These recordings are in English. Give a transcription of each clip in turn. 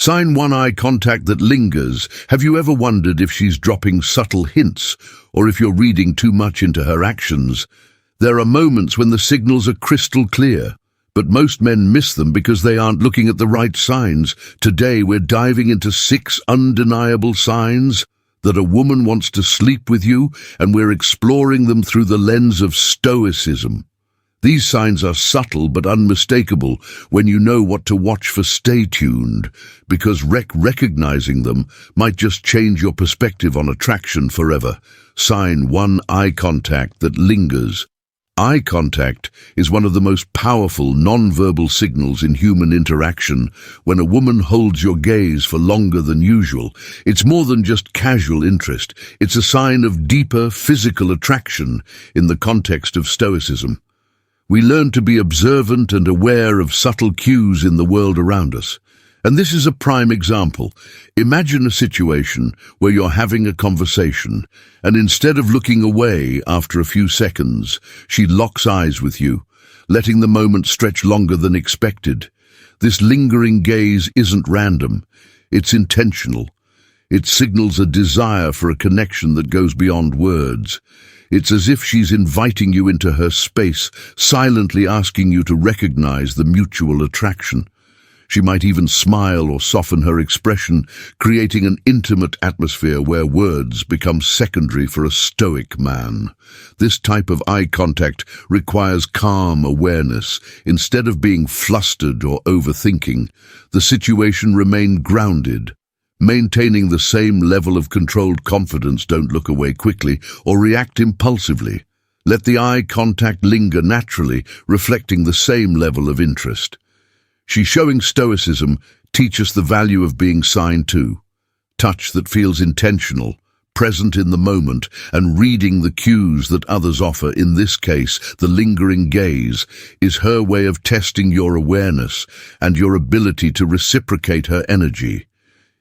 Sign one, eye contact that lingers. Have you ever wondered if she's dropping subtle hints, or if you're reading too much into her actions? There are moments when the signals are crystal clear, but most men miss them because they aren't looking at the right signs. Today we're diving into 6 undeniable signs that a woman wants to sleep with you, and we're exploring them through the lens of Stoicism. These signs are subtle but unmistakable when you know what to watch for. Stay tuned, because recognizing them might just change your perspective on attraction forever. Sign 1, eye contact that lingers. Eye contact is one of the most powerful non-verbal signals in human interaction. When a woman holds your gaze for longer than usual, it's more than just casual interest. It's a sign of deeper physical attraction in the context of Stoicism. We learn to be observant and aware of subtle cues in the world around us. And this is a prime example. Imagine a situation where you're having a conversation, and instead of looking away after a few seconds, she locks eyes with you, letting the moment stretch longer than expected. This lingering gaze isn't random. It's intentional. It signals a desire for a connection that goes beyond words. It's as if she's inviting you into her space, silently asking you to recognize the mutual attraction. She might even smile or soften her expression, creating an intimate atmosphere where words become secondary for a Stoic man. This type of eye contact requires calm awareness. Instead of being flustered or overthinking, the situation remains grounded. Maintaining the same level of controlled confidence. Don't look away quickly or react impulsively. Let the eye contact linger naturally, reflecting the same level of interest. She's showing Stoicism teach us the value of being signed to. Touch that feels intentional, present in the moment, and reading the cues that others offer. In this case, the lingering gaze is her way of testing your awareness and your ability to reciprocate her energy.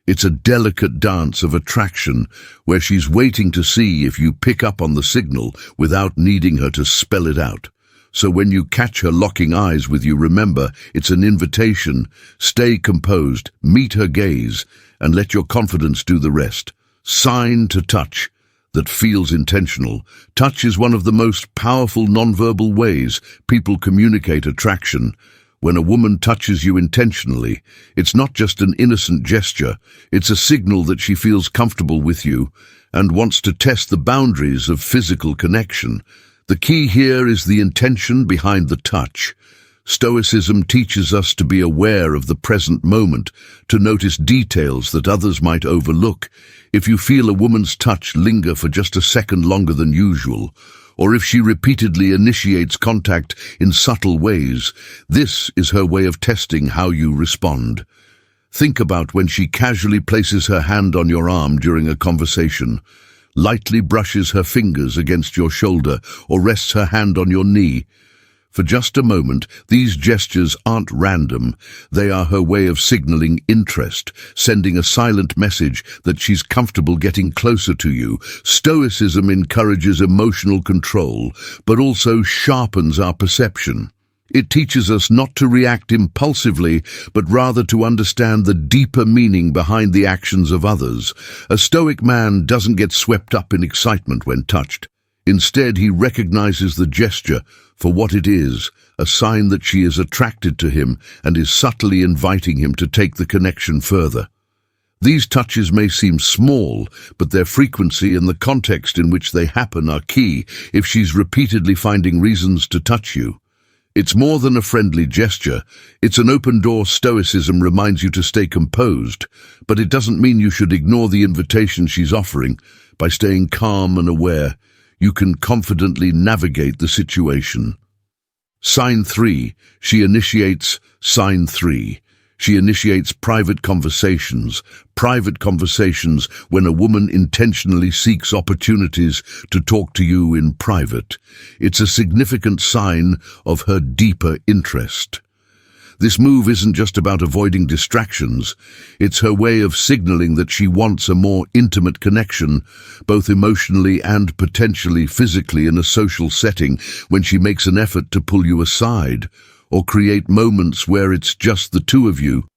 It's a delicate dance of attraction where she's waiting to see if you pick up on the signal without needing her to spell it out. So when you catch her locking eyes with you, remember, it's an invitation. Stay composed, meet her gaze, and let your confidence do the rest. Sign to touch that feels intentional. Touch is one of the most powerful nonverbal ways people communicate attraction. When a woman touches you intentionally, it's not just an innocent gesture, it's a signal that she feels comfortable with you and wants to test the boundaries of physical connection. The key here is the intention behind the touch. Stoicism teaches us to be aware of the present moment, to notice details that others might overlook. If you feel a woman's touch linger for just a second longer than usual, or if she repeatedly initiates contact in subtle ways, this is her way of testing how you respond. Think about when she casually places her hand on your arm during a conversation, lightly brushes her fingers against your shoulder, or rests her hand on your knee. For just a moment, these gestures aren't random. They are her way of signaling interest, sending a silent message that she's comfortable getting closer to you. Stoicism encourages emotional control, but also sharpens our perception. It teaches us not to react impulsively, but rather to understand the deeper meaning behind the actions of others. A Stoic man doesn't get swept up in excitement when touched. Instead, he recognizes the gesture for what it is, a sign that she is attracted to him and is subtly inviting him to take the connection further. These touches may seem small, but their frequency and the context in which they happen are key. If she's repeatedly finding reasons to touch you, it's more than a friendly gesture. It's an open door. Stoicism reminds you to stay composed, but it doesn't mean you should ignore the invitation she's offering. By staying calm and aware, you can confidently navigate the situation. Sign 3. She initiates. Sign 3. She initiates private conversations. Private conversations when a woman intentionally seeks opportunities to talk to you in private. It's a significant sign of her deeper interest. This move isn't just about avoiding distractions. It's her way of signaling that she wants a more intimate connection, both emotionally and potentially physically in a social setting. When she makes an effort to pull you aside, or create moments where it's just the two of you,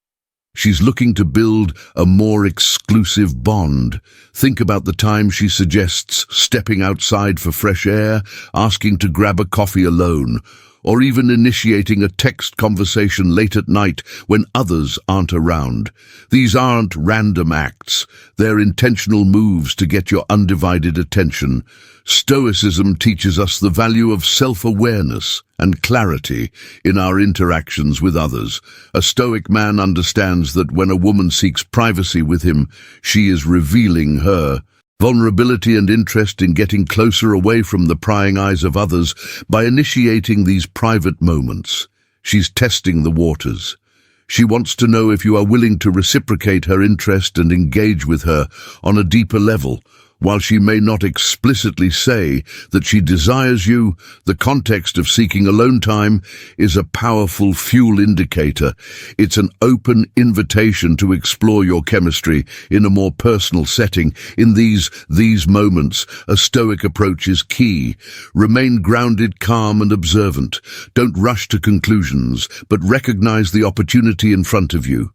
She's looking to build a more exclusive bond. Think about the time she suggests stepping outside for fresh air, asking to grab a coffee alone, or even initiating a text conversation late at night when others aren't around. These aren't random acts. They're intentional moves to get your undivided attention. Stoicism teaches us the value of self-awareness and clarity in our interactions with others. A Stoic man understands that when a woman seeks privacy with him, she is revealing her vulnerability and interest in getting closer away from the prying eyes of others. By initiating these private moments, she's testing the waters. She wants to know if you are willing to reciprocate her interest and engage with her on a deeper level. While she may not explicitly say that she desires you, the context of seeking alone time is a powerful fuel indicator. It's an open invitation to explore your chemistry in a more personal setting. In these moments, a Stoic approach is key. Remain grounded, calm, and observant. Don't rush to conclusions, but recognize the opportunity in front of you.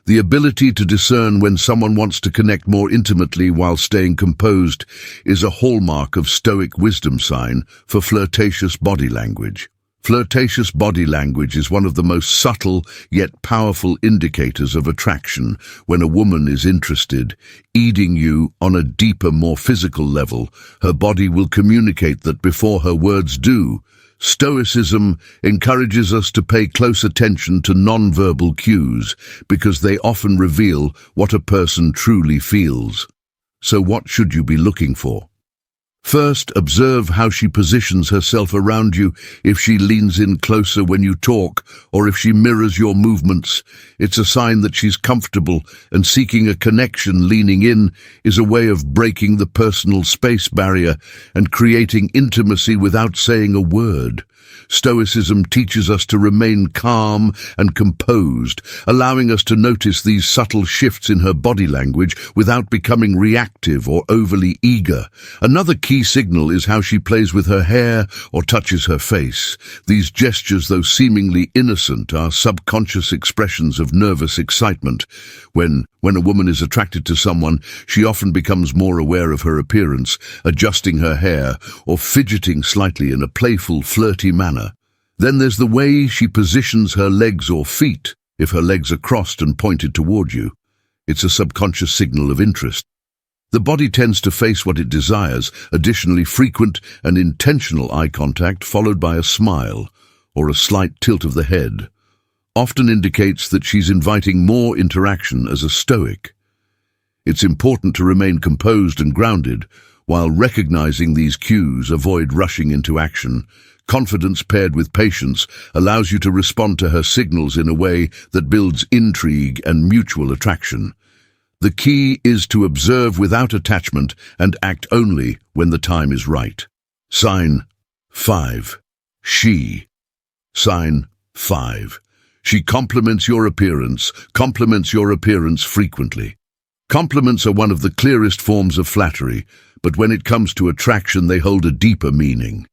The ability to discern when someone wants to connect more intimately while staying composed is a hallmark of Stoic wisdom sign for flirtatious body language. Flirtatious body language is one of the most subtle yet powerful indicators of attraction. When a woman is interested, eating you on a deeper, more physical level, her body will communicate that before her words do. Stoicism encourages us to pay close attention to non-verbal cues because they often reveal what a person truly feels. So what should you be looking for? First, observe how she positions herself around you. If she leans in closer when you talk, or if she mirrors your movements, it's a sign that she's comfortable and seeking a connection. Leaning in is a way of breaking the personal space barrier and creating intimacy without saying a word. Stoicism teaches us to remain calm and composed, allowing us to notice these subtle shifts in her body language without becoming reactive or overly eager. Another key signal is how she plays with her hair or touches her face. These gestures, though seemingly innocent, are subconscious expressions of nervous excitement. When a woman is attracted to someone, she often becomes more aware of her appearance, adjusting her hair or fidgeting slightly in a playful, flirty manner. Then there's the way she positions her legs or feet. If her legs are crossed and pointed toward you, it's a subconscious signal of interest. The body tends to face what it desires. Additionally, frequent and intentional eye contact followed by a smile or a slight tilt of the head often indicates that she's inviting more interaction. As a Stoic, it's important to remain composed and grounded while recognizing these cues. Avoid rushing into action. Confidence paired with patience allows you to respond to her signals in a way that builds intrigue and mutual attraction. The key is to observe without attachment and act only when the time is right. Sign 5. She. Sign 5. She compliments your appearance frequently. Compliments are one of the clearest forms of flattery, but when it comes to attraction, they hold a deeper meaning.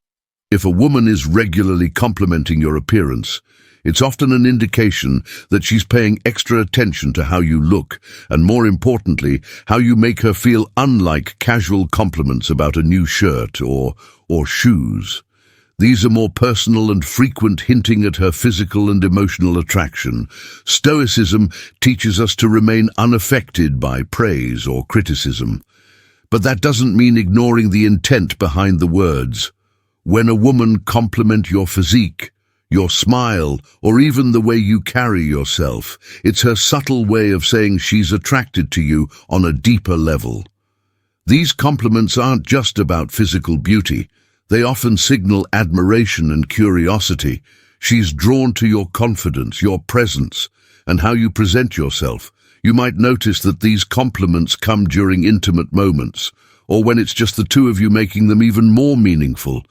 If a woman is regularly complimenting your appearance, it's often an indication that she's paying extra attention to how you look, and more importantly, how you make her feel. Unlike casual compliments about a new shirt or shoes, these are more personal and frequent, hinting at her physical and emotional attraction. Stoicism teaches us to remain unaffected by praise or criticism, but that doesn't mean ignoring the intent behind the words. When a woman compliments your physique, your smile, or even the way you carry yourself, it's her subtle way of saying she's attracted to you on a deeper level. These compliments aren't just about physical beauty. They often signal admiration and curiosity. She's drawn to your confidence, your presence, and how you present yourself. You might notice that these compliments come during intimate moments, or when it's just the two of you, making them even more meaningful.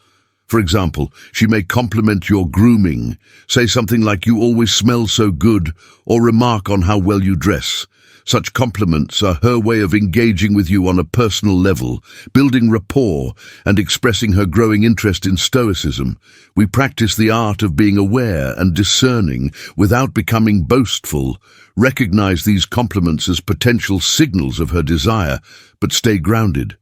For example, she may compliment your grooming, say something like "you always smell so good," or remark on how well you dress. Such compliments are her way of engaging with you on a personal level, building rapport and expressing her growing interest in Stoicism. We practice the art of being aware and discerning without becoming boastful. Recognize these compliments as potential signals of her desire, but stay grounded.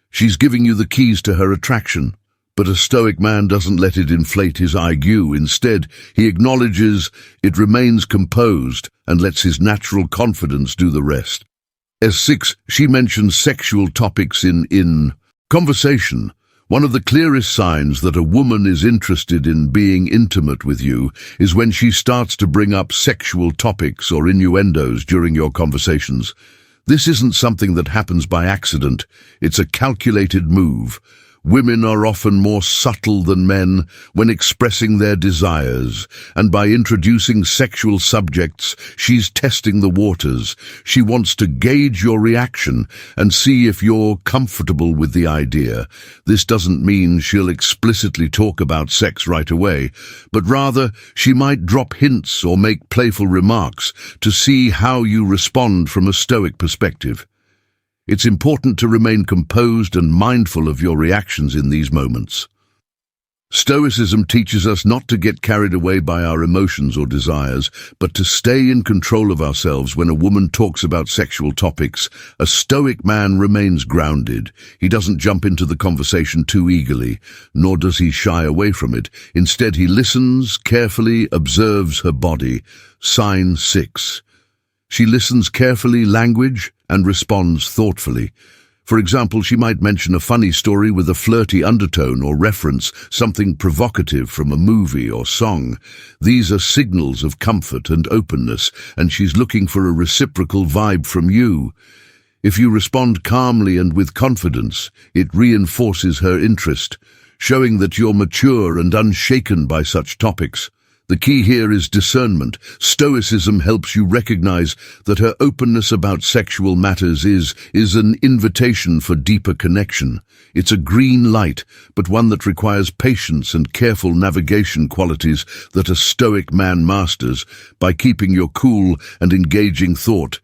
She's giving you the keys to her attraction. But a Stoic man doesn't let it inflate his IQ. Instead, he acknowledges it, remains composed, and lets his natural confidence do the rest. As 6, she mentions sexual topics in conversation. One of the clearest signs that a woman is interested in being intimate with you is when she starts to bring up sexual topics or innuendos during your conversations. This isn't something that happens by accident. It's a calculated move. Women are often more subtle than men when expressing their desires, and by introducing sexual subjects, she's testing the waters. She wants to gauge your reaction and see if you're comfortable with the idea. This doesn't mean she'll explicitly talk about sex right away, but rather she might drop hints or make playful remarks to see how you respond from a Stoic perspective. It's important to remain composed and mindful of your reactions in these moments. Stoicism teaches us not to get carried away by our emotions or desires, but to stay in control of ourselves when a woman talks about sexual topics. A Stoic man remains grounded. He doesn't jump into the conversation too eagerly, nor does he shy away from it. Instead, he listens, carefully observes her body. Sign 6. She listens carefully, language, and responds thoughtfully. For example, she might mention a funny story with a flirty undertone or reference something provocative from a movie or song. These are signals of comfort and openness, and she's looking for a reciprocal vibe from you. If you respond calmly and with confidence, it reinforces her interest, showing that you're mature and unshaken by such topics. The key here is discernment. Stoicism helps you recognize that her openness about sexual matters is an invitation for deeper connection. It's a green light, but one that requires patience and careful navigation, qualities that a Stoic man masters. By keeping your cool and engaging thought,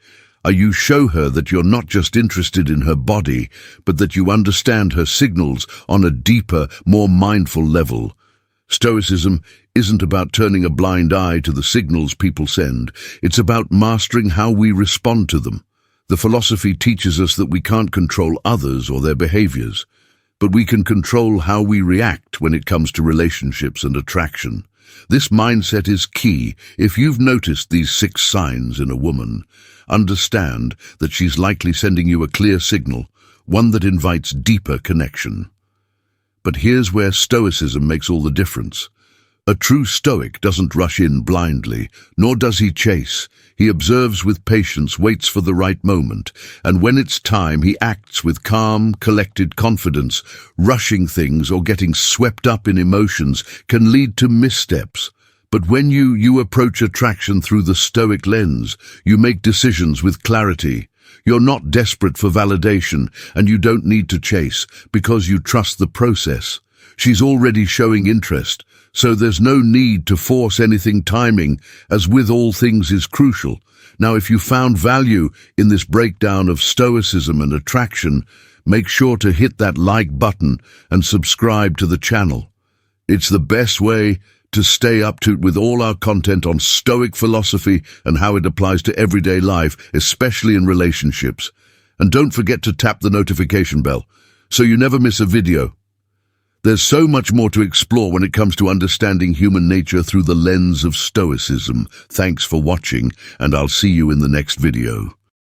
you show her that you're not just interested in her body, but that you understand her signals on a deeper, more mindful level. Stoicism isn't about turning a blind eye to the signals people send. It's about mastering how we respond to them. The philosophy teaches us that we can't control others or their behaviors, but we can control how we react when it comes to relationships and attraction. This mindset is key. If you've noticed these 6 signs in a woman, understand that she's likely sending you a clear signal, one that invites deeper connection. But here's where Stoicism makes all the difference. A true Stoic doesn't rush in blindly, nor does he chase. He observes with patience, waits for the right moment, and when it's time, he acts with calm, collected confidence. Rushing things or getting swept up in emotions can lead to missteps. But when you approach attraction through the Stoic lens, you make decisions with clarity. You're not desperate for validation, and you don't need to chase, because you trust the process. She's already showing interest, so there's no need to force anything. Timing, as with all things, is crucial. Now, if you found value in this breakdown of Stoicism and attraction, make sure to hit that like button and subscribe to the channel. It's the best way to stay up to with all our content on Stoic philosophy and how it applies to everyday life, especially in relationships. And don't forget to tap the notification bell so you never miss a video. There's so much more to explore when it comes to understanding human nature through the lens of Stoicism. Thanks for watching, and I'll see you in the next video.